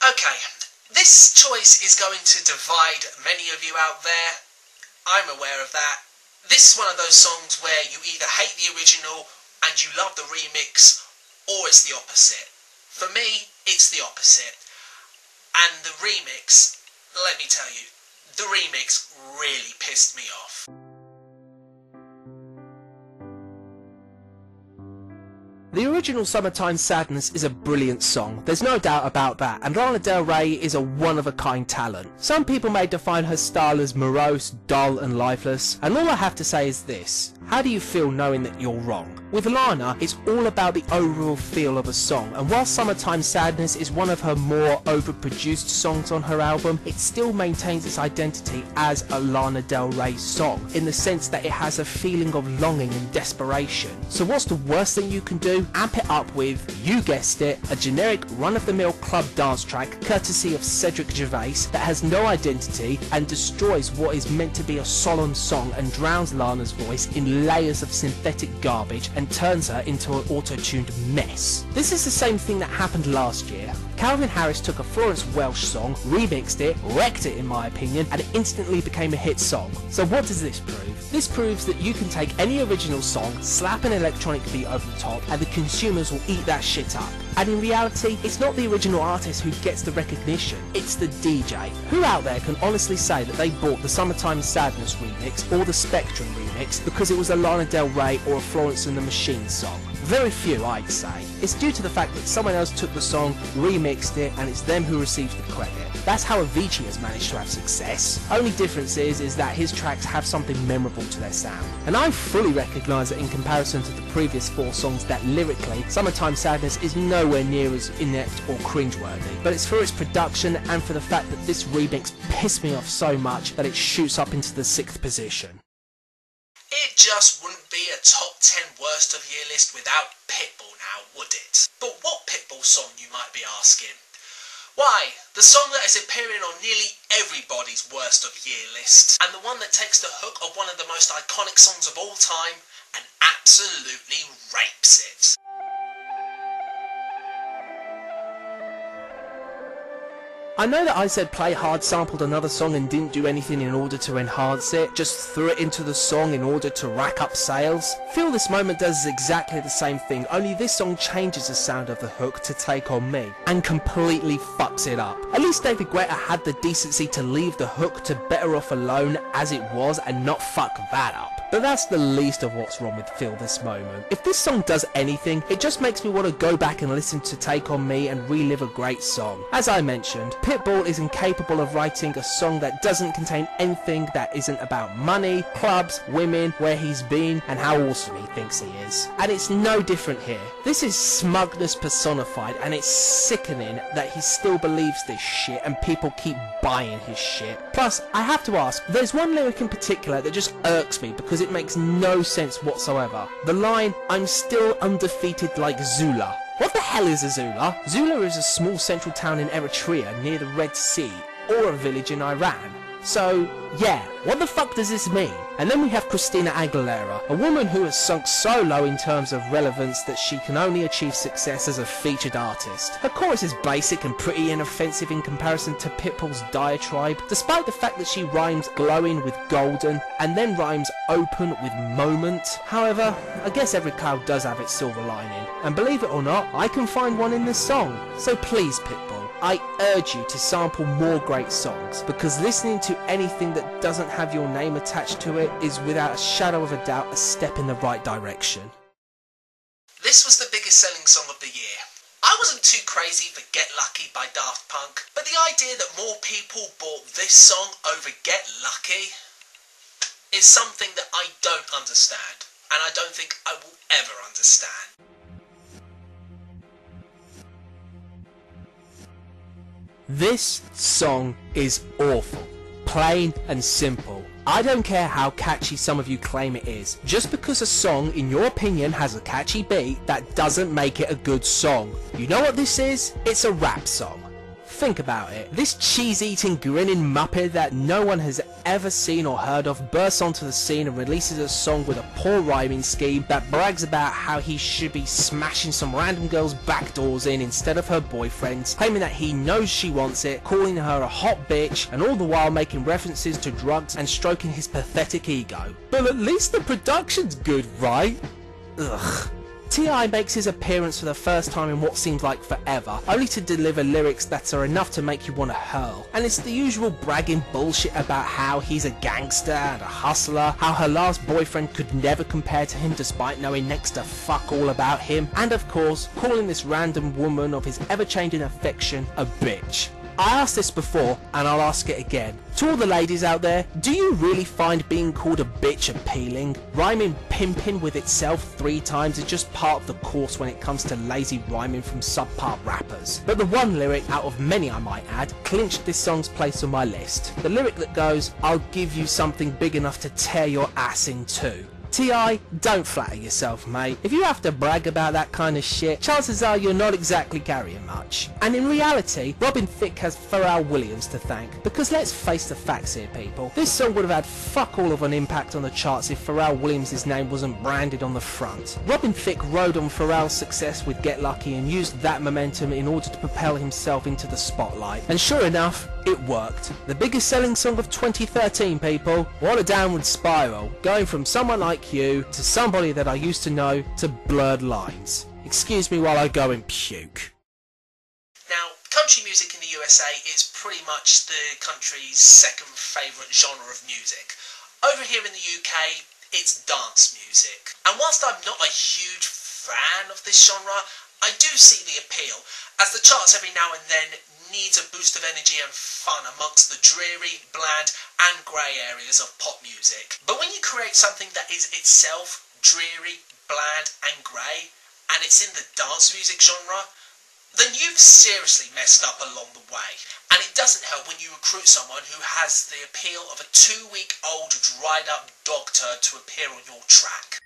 Okay, this choice is going to divide many of you out there. I'm aware of that. This is one of those songs where you either hate the original and you love the remix, or it's the opposite. For me, it's the opposite. And the remix, let me tell you, the remix really pissed me off. The original Summertime Sadness is a brilliant song, there's no doubt about that, and Lana Del Rey is a one-of-a-kind talent. Some people may define her style as morose, dull and lifeless, and all I have to say is this: how do you feel knowing that you're wrong? With Lana, it's all about the overall feel of a song, and while Summertime Sadness is one of her more overproduced songs on her album, it still maintains its identity as a Lana Del Rey song, in the sense that it has a feeling of longing and desperation. So what's the worst thing you can do? Amp it up with, you guessed it, a generic run-of-the-mill club dance track courtesy of Cedric Gervais that has no identity and destroys what is meant to be a solemn song and drowns Lana's voice in layers of synthetic garbage and turns her into an auto-tuned mess. This is the same thing that happened last year. Calvin Harris took a Florence Welch song, remixed it, wrecked it in my opinion, and it instantly became a hit song. So what does this prove? This proves that you can take any original song, slap an electronic beat over the top, and the consumers will eat that shit up. And in reality, it's not the original artist who gets the recognition, it's the DJ. Who out there can honestly say that they bought the Summertime Sadness remix or the Spectrum remix because it was a Lana Del Rey or a Florence and the Machine song? Very few, I'd say. It's due to the fact that someone else took the song, remixed it, and it's them who receives the credit. That's how Avicii has managed to have success. Only difference is that his tracks have something memorable to their sound. And I fully recognise that in comparison to the previous 4 songs that lyrically, Summertime Sadness is nowhere near as inept or cringeworthy. But it's for its production and for the fact that this remix pissed me off so much that it shoots up into the 6th position. It just wouldn't be a top 10 worst of year list without Pitbull now, would it? But what Pitbull song, you might be asking? Why, the song that is appearing on nearly everybody's worst of year list, and the one that takes the hook of one of the most iconic songs of all time and absolutely rapes it. I know that I said Play Hard sampled another song and didn't do anything in order to enhance it, just threw it into the song in order to rack up sales. Feel This Moment does exactly the same thing, only this song changes the sound of the hook to Take On Me, and completely fucks it up. At least David Guetta had the decency to leave the hook to Better Off Alone as it was and not fuck that up. But that's the least of what's wrong with Feel This Moment. If this song does anything, it just makes me want to go back and listen to Take On Me and relive a great song. As I mentioned, Pitbull is incapable of writing a song that doesn't contain anything that isn't about money, clubs, women, where he's been, and how awesome he thinks he is. And it's no different here. This is smugness personified, and it's sickening that he still believes this shit and people keep buying his shit. Plus, I have to ask, there's one lyric in particular that just irks me because it makes no sense whatsoever. The line, "I'm still undefeated like Zula." What the hell is a Zula? Zula is a small central town in Eritrea near the Red Sea, or a village in Iran. So, yeah, what the fuck does this mean? And then we have Christina Aguilera, a woman who has sunk so low in terms of relevance that she can only achieve success as a featured artist. Her chorus is basic and pretty inoffensive in comparison to Pitbull's diatribe, despite the fact that she rhymes glowing with golden, and then rhymes open with moment. However, I guess every cloud does have its silver lining, and believe it or not, I can find one in this song. So please, Pitbull, I urge you to sample more great songs, because listening to anything that doesn't have your name attached to it is without a shadow of a doubt a step in the right direction. This was the biggest selling song of the year. I wasn't too crazy for Get Lucky by Daft Punk, but the idea that more people bought this song over Get Lucky is something that I don't understand, and I don't think I will ever understand. This song is awful, plain and simple. I don't care how catchy some of you claim it is. Just because a song, in your opinion, has a catchy beat, that doesn't make it a good song. You know what this is? It's a rap song. Think about it. This cheese-eating, grinning muppet that no one has ever seen or heard of bursts onto the scene and releases a song with a poor rhyming scheme that brags about how he should be smashing some random girl's back doors in instead of her boyfriend's, claiming that he knows she wants it, calling her a hot bitch, and all the while making references to drugs and stroking his pathetic ego. But at least the production's good, right? Ugh. T.I. makes his appearance for the first time in what seems like forever, only to deliver lyrics that are enough to make you want to hurl. And it's the usual bragging bullshit about how he's a gangster and a hustler, how her last boyfriend could never compare to him despite knowing next to fuck all about him, and of course, calling this random woman of his ever-changing affection a bitch. I asked this before, and I'll ask it again. To all the ladies out there, do you really find being called a bitch appealing? Rhyming pimping with itself 3 times is just part of the course when it comes to lazy rhyming from subpar rappers. But the one lyric, out of many I might add, clinched this song's place on my list. The lyric that goes, "I'll give you something big enough to tear your ass in two." T.I., don't flatter yourself, mate. If you have to brag about that kind of shit, chances are you're not exactly carrying much. And in reality, Thicke has Pharrell Williams to thank. Because let's face the facts here, people. This song would have had fuck all of an impact on the charts if Pharrell Williams' name wasn't branded on the front. Thicke rode on Pharrell's success with Get Lucky and used that momentum in order to propel himself into the spotlight. And sure enough, it worked. The biggest selling song of 2013, people. What a downward spiral. Going from someone like you to somebody that I used to know to blurred lines. Excuse me while I go and puke. Now, country music in the USA is pretty much the country's second favourite genre of music. Over here in the UK, it's dance music. And whilst I'm not a huge fan of this genre, I do see the appeal, as the charts every now and then needs a boost of energy and fun amongst the dreary, bland and grey areas of pop music. But when you create something that is itself dreary, bland and grey, and it's in the dance music genre, then you've seriously messed up along the way. And it doesn't help when you recruit someone who has the appeal of a 2-week-old dried up dog turd to appear on your track.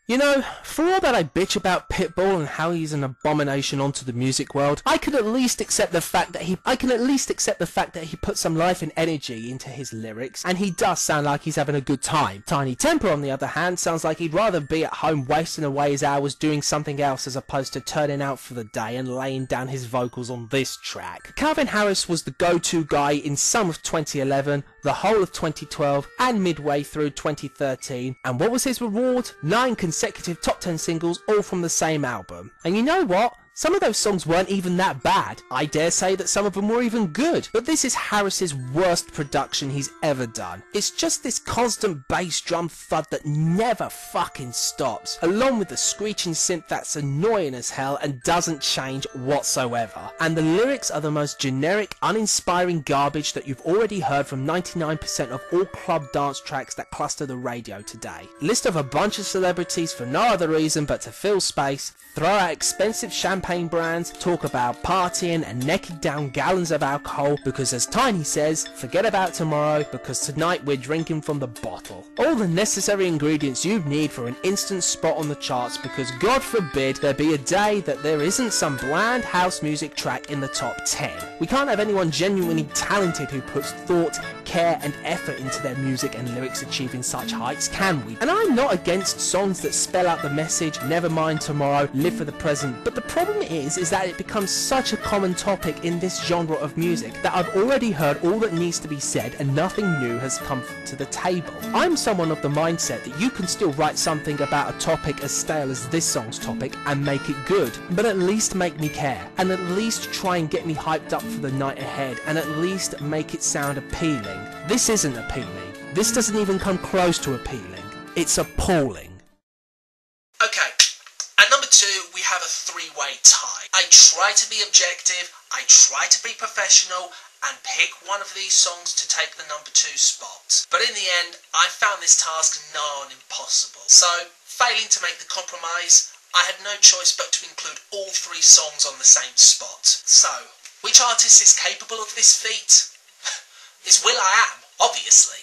You know, for all that I bitch about Pitbull and how he's an abomination onto the music world, I can at least accept the fact that he put some life and energy into his lyrics, and he does sound like he's having a good time. Tempah, on the other hand, sounds like he'd rather be at home wasting away his hours doing something else as opposed to turning out for the day and laying down his vocals on this track. Calvin Harris was the go-to guy in some of 2011, the whole of 2012, and midway through 2013, and what was his reward? 9 consecutive top 10 singles, all from the same album. And you know what? Some of those songs weren't even that bad. I dare say that some of them were even good. But this is Harris's worst production he's ever done. It's just this constant bass drum thud that never fucking stops, along with the screeching synth that's annoying as hell and doesn't change whatsoever. And the lyrics are the most generic, uninspiring garbage that you've already heard from 99% of all club dance tracks that cluster the radio today. List of a bunch of celebrities for no other reason but to fill space, throw out expensive champagne brands, talk about partying and necking down gallons of alcohol because, as Tinie says, forget about tomorrow because tonight we're drinking from the bottle. All the necessary ingredients you need for an instant spot on the charts because God forbid there be a day that there isn't some bland house music track in the top 10. We can't have anyone genuinely talented who puts thought, care and effort into their music and lyrics achieving such heights, can we? And I'm not against songs that spell out the message, never mind tomorrow, live for the present, but the problem is that it becomes such a common topic in this genre of music that I've already heard all that needs to be said and nothing new has come to the table. I'm someone of the mindset that you can still write something about a topic as stale as this song's topic and make it good, but at least make me care, and at least try and get me hyped up for the night ahead, and at least make it sound appealing. This isn't appealing. This doesn't even come close to appealing. It's appalling. Okay, at number 2 we have a 3-way tie. I try to be objective, I try to be professional and pick one of these songs to take the number 2 spot. But in the end, I found this task nigh on impossible. So, failing to make the compromise, I had no choice but to include all 3 songs on the same spot. So, which artist is capable of this feat? It's Will.I.Am, obviously.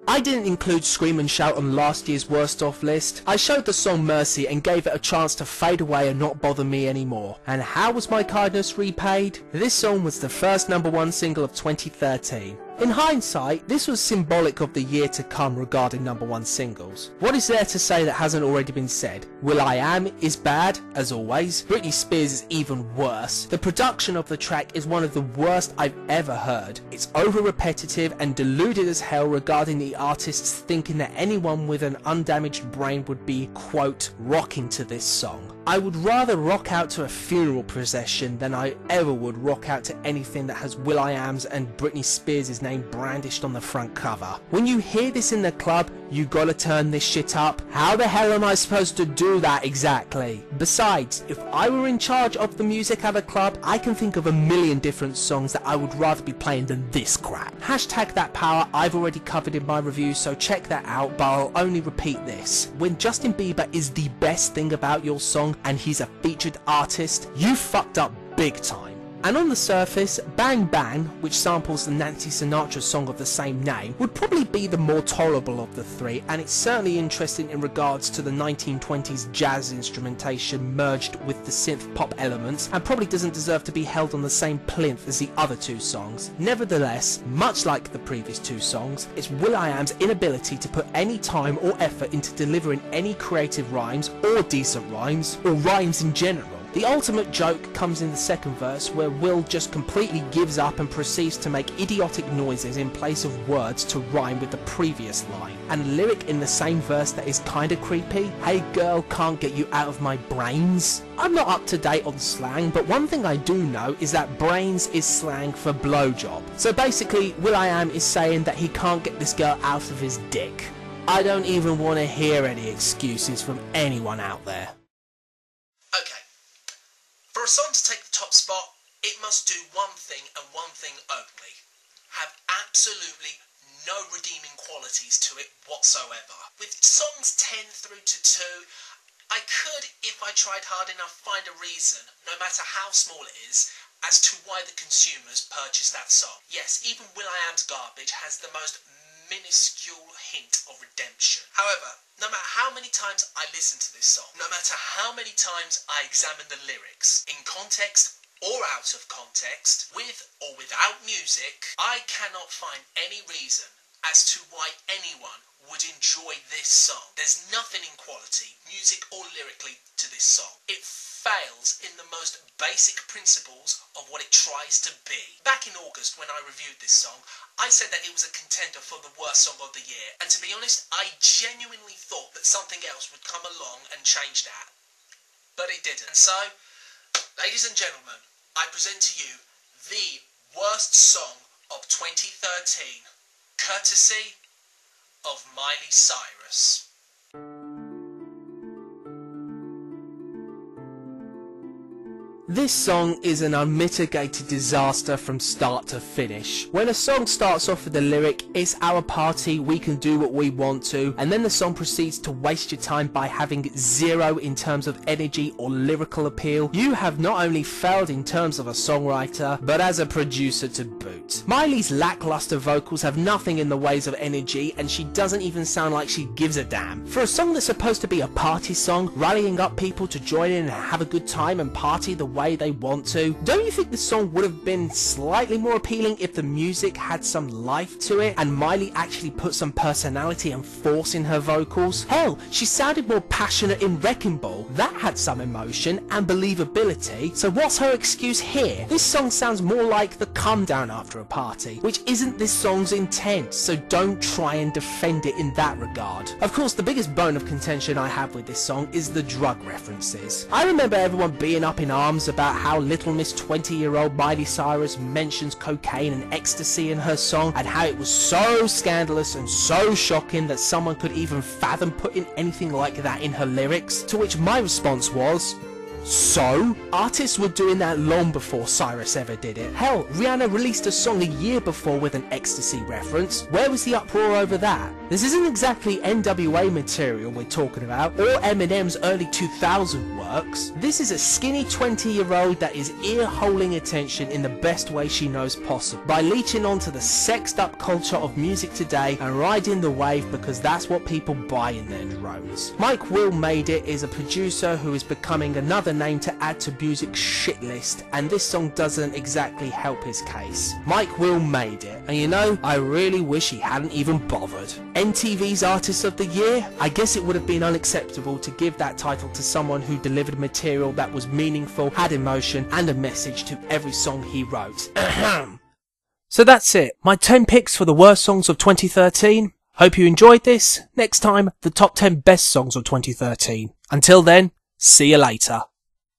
I didn't include Scream and Shout on last year's worst off list. I showed the song mercy and gave it a chance to fade away and not bother me anymore. And how was my kindness repaid? This song was the first #1 single of 2013. In hindsight, this was symbolic of the year to come regarding #1 singles. What is there to say that hasn't already been said? Will.I.Am is bad, as always. Britney Spears is even worse. The production of the track is one of the worst I've ever heard. It's over repetitive and deluded as hell regarding the artists thinking that anyone with an undamaged brain would be, quote, rocking to this song. I would rather rock out to a funeral procession than I ever would rock out to anything that has Will.I.Am's and Britney Spears' name brandished on the front cover. When you hear this in the club, you gotta turn this shit up. How the hell am I supposed to do that exactly? Besides, if I were in charge of the music at a club, I can think of a million different songs that I would rather be playing than this crap. Hashtag that power I've already covered in my review, so check that out, but I'll only repeat this. When Justin Bieber is the best thing about your song and he's a featured artist, you fucked up big time. And on the surface, Bang Bang, which samples the Nancy Sinatra song of the same name, would probably be the more tolerable of the three, and it's certainly interesting in regards to the 1920s jazz instrumentation merged with the synth pop elements, and probably doesn't deserve to be held on the same plinth as the other two songs. Nevertheless, much like the previous two songs, it's Will.I.Am's inability to put any time or effort into delivering any creative rhymes, or decent rhymes, or rhymes in general. The ultimate joke comes in the second verse, where Will just completely gives up and proceeds to make idiotic noises in place of words to rhyme with the previous line. And a lyric in the same verse that is kinda creepy, "Hey girl, can't get you out of my brains." I'm not up to date on slang, but one thing I do know is that brains is slang for blowjob. So basically, Will.I.Am is saying that he can't get this girl out of his dick. I don't even want to hear any excuses from anyone out there. For a song to take the top spot, it must do one thing and one thing only. Have absolutely no redeeming qualities to it whatsoever. With songs 10 through to 2, I could, if I tried hard enough, find a reason, no matter how small it is, as to why the consumers purchased that song. Yes, even Will.I.Am's garbage has the most minuscule hint of redemption. However, no matter how many times I listen to this song, no matter how many times I examine the lyrics, in context or out of context, with or without music, I cannot find any reason as to why anyone would enjoy this song. There's nothing in quality, music or lyrically, to this song. It fails in the most basic principles of what it tries to be. Back in August, when I reviewed this song, I said that it was a contender for the worst song of the year, and to be honest, I genuinely thought that something else would come along and change that. But it didn't. And so, ladies and gentlemen, I present to you the worst song of 2013, courtesy of Miley Cyrus. This song is an unmitigated disaster from start to finish. When a song starts off with the lyric, "It's our party, we can do what we want to," and then the song proceeds to waste your time by having zero in terms of energy or lyrical appeal, you have not only failed in terms of a songwriter, but as a producer to boot. Miley's lackluster vocals have nothing in the ways of energy, and she doesn't even sound like she gives a damn. For a song that's supposed to be a party song, rallying up people to join in and have a good time and party the way they want to, don't you think the song would have been slightly more appealing if the music had some life to it and Miley actually put some personality and force in her vocals? Hell, she sounded more passionate in Wrecking Ball. That had some emotion and believability, so what's her excuse here? This song sounds more like the come down after a party, which isn't this song's intent, so don't try and defend it in that regard. Of course, the biggest bone of contention I have with this song is the drug references. I remember everyone being up in arms about how Little Miss 20-year-old Miley Cyrus mentions cocaine and ecstasy in her song, and how it was so scandalous and so shocking that someone could even fathom putting anything like that in her lyrics, to which my response was, So? Artists were doing that long before Cyrus ever did it. Hell, Rihanna released a song a year before with an ecstasy reference. Where was the uproar over that? This isn't exactly NWA material we're talking about, or Eminem's early 2000 works. This is a skinny 20-year-old that is ear-holing attention in the best way she knows possible, by leeching onto the sexed up culture of music today and riding the wave because that's what people buy in their droves. Mike Will Made It is a producer who is becoming another name to add to music's shit list, and this song doesn't exactly help his case. Mike Will Made It, and you know, I really wish he hadn't even bothered. MTV's Artist of the Year? I guess it would have been unacceptable to give that title to someone who delivered material that was meaningful, had emotion, and a message to every song he wrote. So that's it, my 10 picks for the worst songs of 2013. Hope you enjoyed this. Next time, the top 10 best songs of 2013. Until then, see you later.